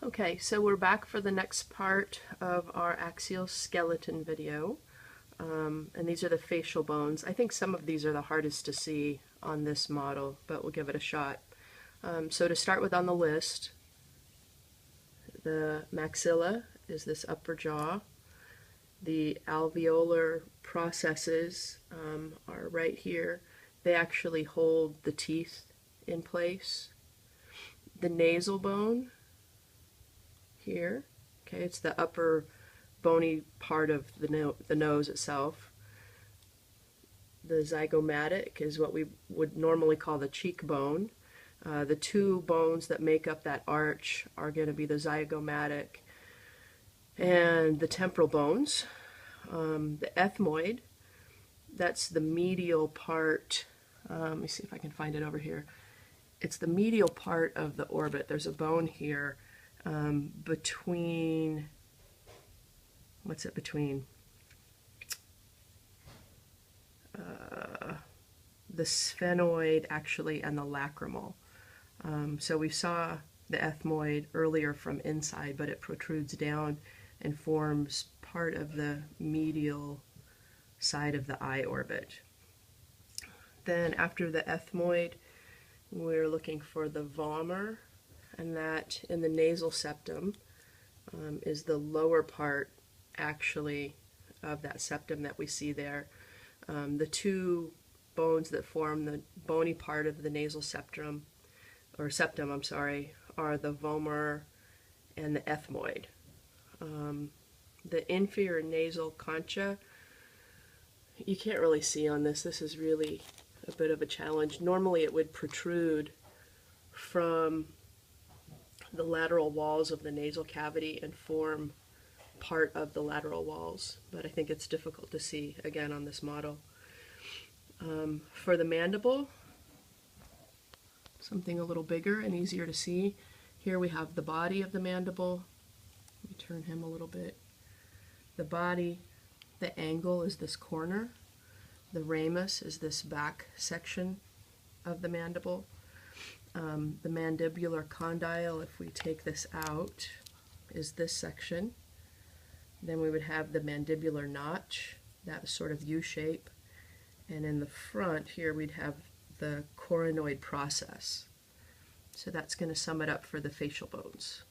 Okay, so we're back for the next part of our axial skeleton video. And these are the facial bones. I think some of these are the hardest to see on this model, but we'll give it a shot. So to start with on the list, the maxilla is this upper jaw. The alveolar processes are right here. They actually hold the teeth in place. The nasal bone here, okay, it's the upper bony part of the nose itself. The zygomatic is what we would normally call the cheekbone. The two bones that make up that arch are going to be the zygomatic and the temporal bones. The ethmoid, that's the medial part. Let me see if I can find it over here. It's the medial part of the orbit. There's a bone here between, what's it between? The sphenoid actually and the lacrimal. So we saw the ethmoid earlier from inside, but it protrudes down and forms part of the medial side of the eye orbit. Then after the ethmoid, we're looking for the vomer, and that in the nasal septum is the lower part actually of that septum that we see there. The two bones that form the bony part of the nasal septum, or septum, I'm sorry, are the vomer and the ethmoid. The inferior nasal concha, you can't really see on this. This is really a bit of a challenge. Normally it would protrude from the lateral walls of the nasal cavity and form part of the lateral walls, but I think it's difficult to see again on this model. For the mandible, something a little bigger and easier to see. Here we have the body of the mandible. Let me turn him a little bit. The body, the angle is this corner. The ramus is this back section of the mandible. The mandibular condyle, if we take this out, is this section. Then we would have the mandibular notch, that sort of U shape. And in the front here we'd have the coronoid process. So that's going to sum it up for the facial bones.